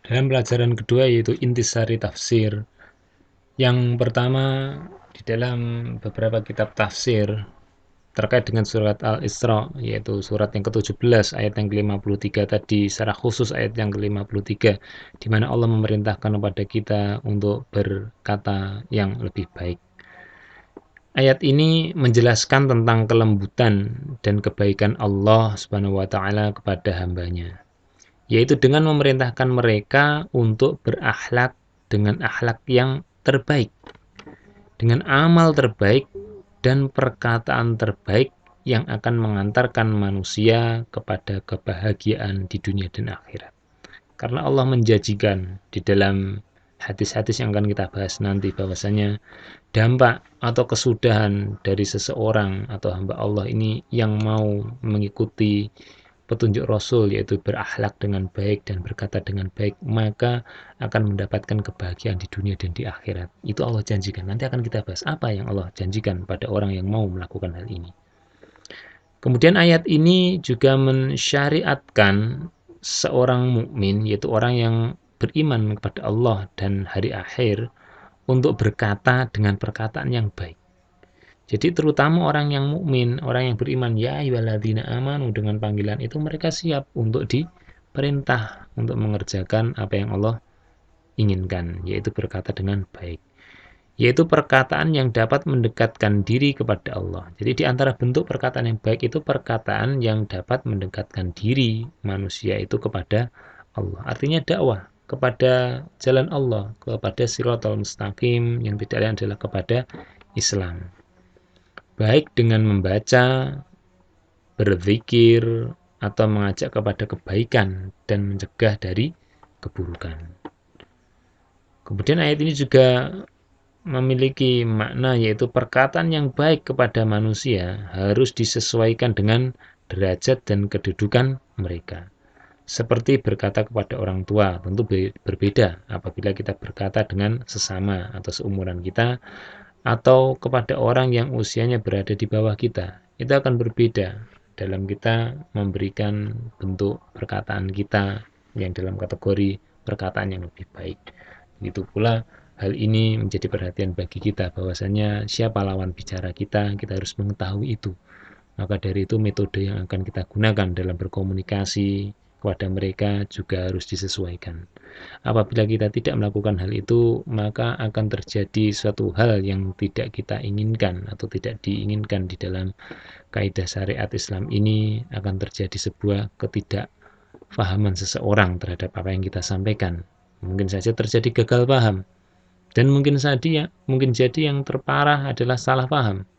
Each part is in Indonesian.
Dalam pelajaran kedua yaitu intisari tafsir. Yang pertama, di dalam beberapa kitab tafsir terkait dengan surat Al-Isra, yaitu surat yang ke-17 ayat yang ke-53 tadi, secara khusus ayat yang ke-53, di mana Allah memerintahkan kepada kita untuk berkata yang lebih baik. Ayat ini menjelaskan tentang kelembutan dan kebaikan Allah Subhanahu wa taala kepada hambanya, yaitu dengan memerintahkan mereka untuk berakhlak dengan akhlak yang terbaik, dengan amal terbaik dan perkataan terbaik yang akan mengantarkan manusia kepada kebahagiaan di dunia dan akhirat. Karena Allah menjanjikan di dalam hadis-hadis yang akan kita bahas nanti bahwasanya dampak atau kesudahan dari seseorang atau hamba Allah ini yang mau mengikuti petunjuk Rasul, yaitu berakhlak dengan baik dan berkata dengan baik, maka akan mendapatkan kebahagiaan di dunia dan di akhirat. Itu Allah janjikan. Nanti akan kita bahas apa yang Allah janjikan pada orang yang mau melakukan hal ini. Kemudian ayat ini juga mensyariatkan seorang mukmin, yaitu orang yang beriman kepada Allah dan hari akhir, untuk berkata dengan perkataan yang baik. Jadi terutama orang yang mukmin, orang yang beriman, ya ayyuhalladzina amanu, dengan panggilan itu mereka siap untuk diperintah untuk mengerjakan apa yang Allah inginkan, yaitu berkata dengan baik. Yaitu perkataan yang dapat mendekatkan diri kepada Allah. Jadi di antara bentuk perkataan yang baik itu perkataan yang dapat mendekatkan diri manusia itu kepada Allah. Artinya dakwah kepada jalan Allah, kepada siratal mustaqim, yang tidak lain adalah kepada Islam. Baik dengan membaca, berzikir, atau mengajak kepada kebaikan dan mencegah dari keburukan. Kemudian ayat ini juga memiliki makna, yaitu perkataan yang baik kepada manusia harus disesuaikan dengan derajat dan kedudukan mereka. Seperti berkata kepada orang tua, tentu berbeda apabila kita berkata dengan sesama atau seumuran kita, atau kepada orang yang usianya berada di bawah kita. Itu akan berbeda dalam kita memberikan bentuk perkataan kita yang dalam kategori perkataan yang lebih baik. Begitu pula hal ini menjadi perhatian bagi kita, bahwasanya siapa lawan bicara kita, kita harus mengetahui itu. Maka dari itu metode yang akan kita gunakan dalam berkomunikasi kepada mereka juga harus disesuaikan. Apabila kita tidak melakukan hal itu, maka akan terjadi suatu hal yang tidak kita inginkan atau tidak diinginkan di dalam kaidah syariat Islam ini. Akan terjadi sebuah ketidakfahaman seseorang terhadap apa yang kita sampaikan. Mungkin saja terjadi gagal paham, dan mungkin jadi yang terparah adalah salah paham.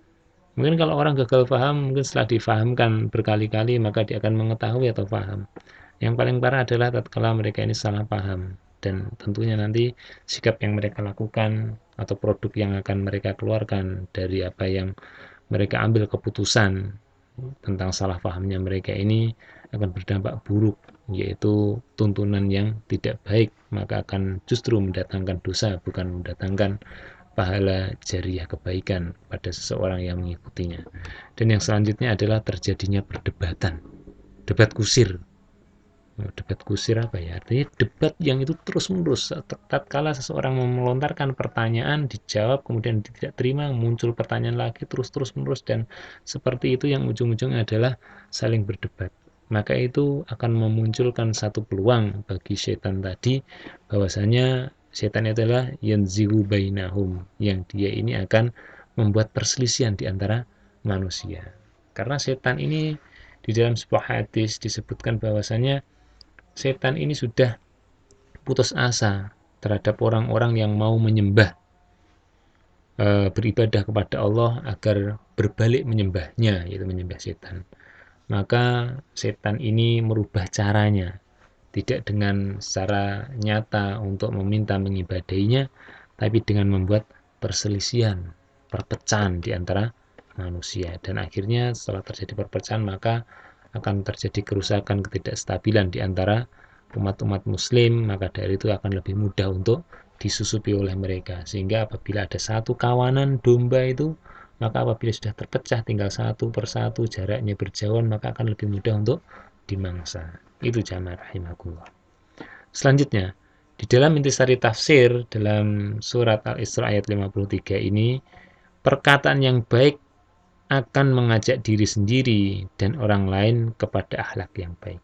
Mungkin kalau orang gagal paham, mungkin setelah difahamkan berkali-kali, maka dia akan mengetahui atau paham. Yang paling parah adalah tatkala mereka ini salah paham, dan tentunya nanti sikap yang mereka lakukan atau produk yang akan mereka keluarkan dari apa yang mereka ambil keputusan tentang salah pahamnya mereka ini akan berdampak buruk, yaitu tuntunan yang tidak baik, maka akan justru mendatangkan dosa, bukan mendatangkan pahala jariah kebaikan pada seseorang yang mengikutinya. Dan yang selanjutnya adalah terjadinya perdebatan, debat kusir. Debat kusir apa ya? Artinya debat yang itu terus menerus. Tatkala seseorang melontarkan pertanyaan, dijawab, kemudian tidak terima, muncul pertanyaan lagi, terus menerus, dan seperti itu yang ujung-ujungnya adalah saling berdebat. Maka itu akan memunculkan satu peluang bagi setan tadi, bahwasanya setan adalah yanzihu bainahum, yang dia ini akan membuat perselisihan di antara manusia. Karena setan ini di dalam sebuah hadis disebutkan bahwasanya setan ini sudah putus asa terhadap orang-orang yang mau menyembah, beribadah kepada Allah agar berbalik menyembahnya, yaitu menyembah setan. Maka setan ini merubah caranya, tidak dengan secara nyata untuk meminta mengibadainya, tapi dengan membuat perselisihan, perpecahan di antara manusia. Dan akhirnya setelah terjadi perpecahan, maka akan terjadi kerusakan, ketidakstabilan di antara umat-umat muslim. Maka dari itu akan lebih mudah untuk disusupi oleh mereka, sehingga apabila ada satu kawanan domba itu, maka apabila sudah terpecah tinggal satu persatu, jaraknya berjauhan, maka akan lebih mudah untuk dimangsa. Itu jamaah rahimakumullah. Selanjutnya, Di dalam intisari tafsir dalam surat Al-Isra ayat 53 ini, perkataan yang baik akan mengajak diri sendiri dan orang lain kepada akhlak yang baik.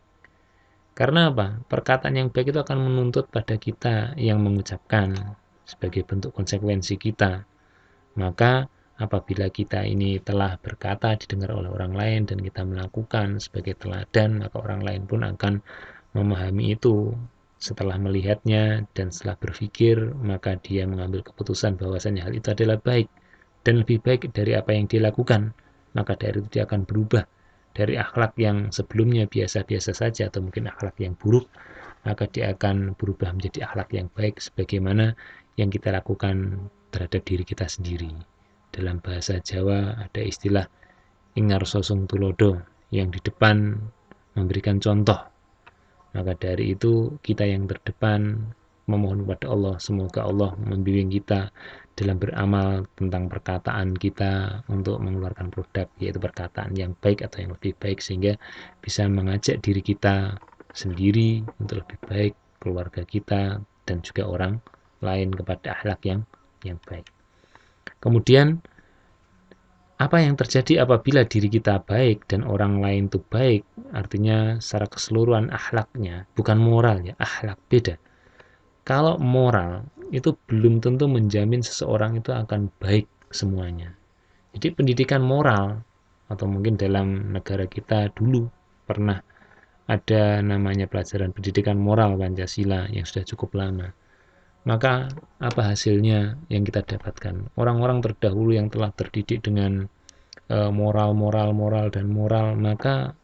Karena apa? Perkataan yang baik itu akan menuntut pada kita yang mengucapkan sebagai bentuk konsekuensi kita. Maka apabila kita ini telah berkata didengar oleh orang lain dan kita melakukan sebagai teladan, maka orang lain pun akan memahami itu. Setelah melihatnya dan setelah berpikir, maka dia mengambil keputusan bahwasanya hal itu adalah baik dan lebih baik dari apa yang dilakukan. Maka dari itu dia akan berubah dari akhlak yang sebelumnya biasa-biasa saja atau mungkin akhlak yang buruk, maka dia akan berubah menjadi akhlak yang baik sebagaimana yang kita lakukan terhadap diri kita sendiri. Dalam bahasa Jawa ada istilah ingar sosong tulodo, yang di depan memberikan contoh. Maka dari itu kita yang terdepan memohon kepada Allah, semoga Allah membimbing kita dalam beramal tentang perkataan kita untuk mengeluarkan produk, yaitu perkataan yang baik atau yang lebih baik, sehingga bisa mengajak diri kita sendiri untuk lebih baik, keluarga kita dan juga orang lain kepada akhlak yang baik. Kemudian apa yang terjadi apabila diri kita baik dan orang lain itu baik, artinya secara keseluruhan akhlaknya, bukan moralnya, akhlak beda. Kalau moral itu belum tentu menjamin seseorang itu akan baik semuanya. Jadi pendidikan moral, atau mungkin dalam negara kita dulu pernah ada namanya pelajaran pendidikan moral Pancasila yang sudah cukup lama. Maka apa hasilnya yang kita dapatkan? Orang-orang terdahulu yang telah terdidik dengan moral, dan moral, maka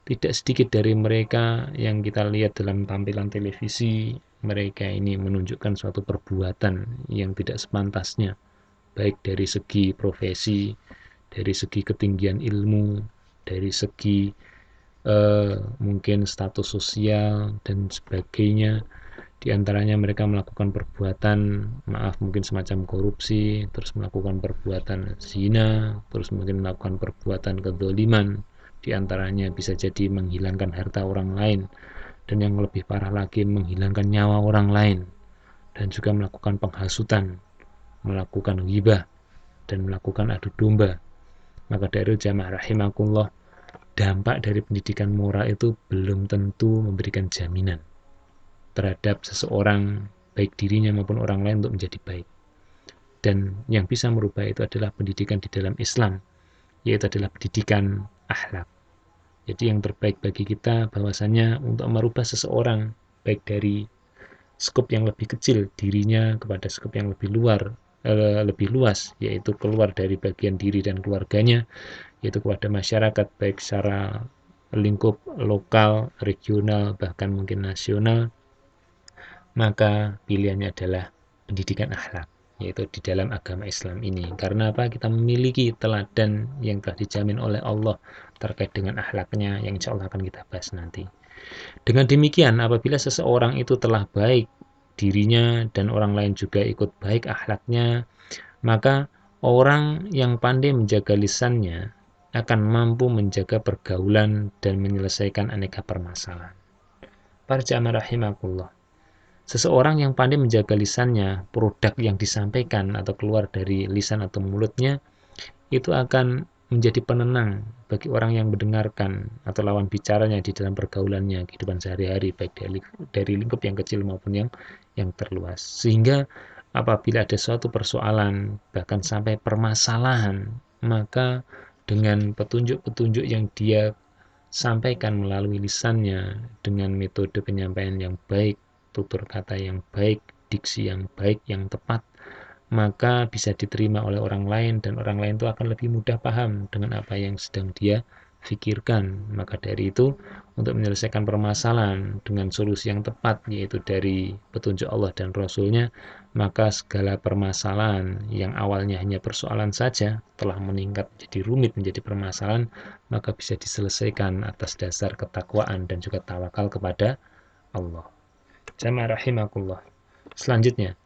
tidak sedikit dari mereka yang kita lihat dalam tampilan televisi, mereka ini menunjukkan suatu perbuatan yang tidak sepantasnya, baik dari segi profesi, dari segi ketinggian ilmu, dari segi mungkin status sosial dan sebagainya. Di antaranya mereka melakukan perbuatan, maaf, mungkin semacam korupsi, terus melakukan perbuatan zina, terus mungkin melakukan perbuatan kedzaliman. Di antaranya bisa jadi menghilangkan harta orang lain, dan yang lebih parah lagi menghilangkan nyawa orang lain, dan juga melakukan penghasutan, melakukan ghibah, dan melakukan adu domba. Maka dari jamaah rahimakumullah, dampak dari pendidikan moral itu belum tentu memberikan jaminan terhadap seseorang, baik dirinya maupun orang lain, untuk menjadi baik. Dan yang bisa merubah itu adalah pendidikan di dalam Islam, yaitu adalah pendidikan akhlak. Jadi yang terbaik bagi kita bahwasanya untuk merubah seseorang, baik dari skop yang lebih kecil dirinya kepada skop yang lebih luas, yaitu keluar dari bagian diri dan keluarganya, yaitu kepada masyarakat, baik secara lingkup lokal, regional, bahkan mungkin nasional, maka pilihannya adalah pendidikan akhlak, yaitu di dalam agama Islam ini. Karena apa? Kita memiliki teladan yang telah dijamin oleh Allah terkait dengan akhlaknya, yang insya Allah akan kita bahas nanti. Dengan demikian, apabila seseorang itu telah baik dirinya dan orang lain juga ikut baik akhlaknya, maka orang yang pandai menjaga lisannya akan mampu menjaga pergaulan dan menyelesaikan aneka permasalahan. Para jamaah rahimakumullah, seseorang yang pandai menjaga lisannya, produk yang disampaikan atau keluar dari lisan atau mulutnya, itu akan menjadi penenang bagi orang yang mendengarkan atau lawan bicaranya di dalam pergaulannya, kehidupan sehari-hari, baik dari lingkup yang kecil maupun yang terluas. Sehingga apabila ada suatu persoalan, bahkan sampai permasalahan, maka dengan petunjuk-petunjuk yang dia sampaikan melalui lisannya, dengan metode penyampaian yang baik, tutur kata yang baik, diksi yang baik, yang tepat, maka bisa diterima oleh orang lain, dan orang lain itu akan lebih mudah paham dengan apa yang sedang dia pikirkan. Maka dari itu, untuk menyelesaikan permasalahan dengan solusi yang tepat, yaitu dari petunjuk Allah dan Rasul-Nya, maka segala permasalahan yang awalnya hanya persoalan saja, telah meningkat menjadi rumit, menjadi permasalahan, maka bisa diselesaikan atas dasar ketakwaan dan juga tawakal kepada Allah. Jamaah rahimakumullah. Selanjutnya,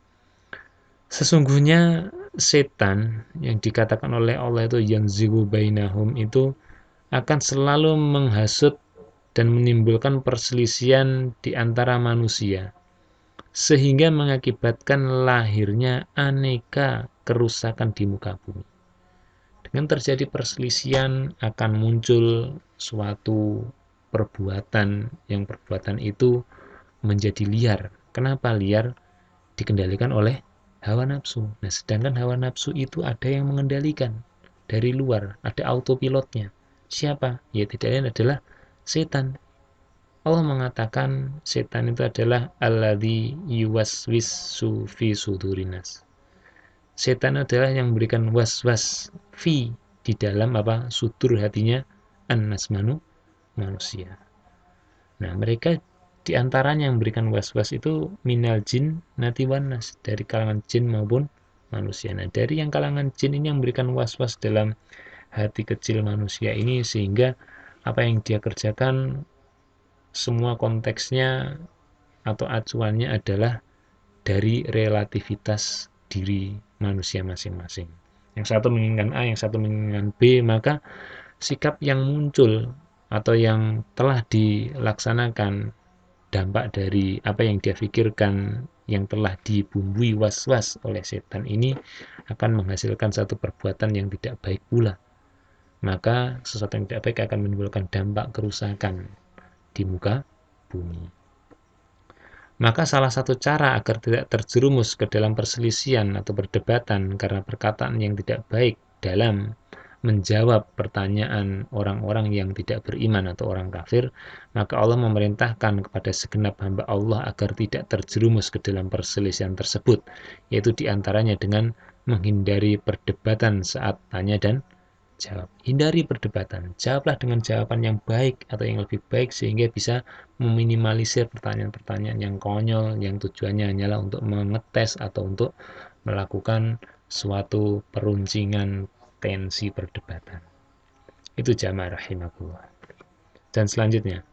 sesungguhnya setan yang dikatakan oleh Allah itu yanzigu bainahum itu akan selalu menghasut dan menimbulkan perselisihan di antara manusia. sehingga mengakibatkan lahirnya aneka kerusakan di muka bumi. Dengan terjadi perselisihan akan muncul suatu perbuatan yang perbuatan itu menjadi liar. Kenapa liar? Dikendalikan oleh hawa nafsu. Nah, sedangkan hawa nafsu itu ada yang mengendalikan dari luar, ada autopilotnya. Siapa? Ya tidak lain adalah setan. Allah mengatakan setan itu adalah alladzi yuwaswisu fi sudurinas. Setan adalah yang memberikan was-was fi di dalam sudur hatinya annas manusia. Nah, mereka di antaranya yang memberikan was-was itu minal jin nati wanas, dari kalangan jin maupun manusia. Nah, dari yang kalangan jin ini yang memberikan was-was dalam hati kecil manusia ini, sehingga apa yang dia kerjakan semua konteksnya atau acuannya adalah dari relativitas diri manusia masing-masing. Yang satu menginginkan A, yang satu menginginkan B, maka sikap yang muncul atau yang telah dilaksanakan dampak dari apa yang dia pikirkan yang telah dibumbui was-was oleh setan ini akan menghasilkan satu perbuatan yang tidak baik pula. Maka sesuatu yang tidak baik akan menimbulkan dampak kerusakan di muka bumi. Maka salah satu cara agar tidak terjerumus ke dalam perselisihan atau perdebatan karena perkataan yang tidak baik dalam menjawab pertanyaan orang-orang yang tidak beriman atau orang kafir, maka Allah memerintahkan kepada segenap hamba Allah agar tidak terjerumus ke dalam perselisihan tersebut, yaitu diantaranya dengan menghindari perdebatan saat tanya dan jawab. Hindari perdebatan, jawablah dengan jawaban yang baik atau yang lebih baik sehingga bisa meminimalisir pertanyaan-pertanyaan yang konyol yang tujuannya hanyalah untuk mengetes atau untuk melakukan suatu peruncingan tensi perdebatan. Itu jamaah rahimakumullah. Dan selanjutnya,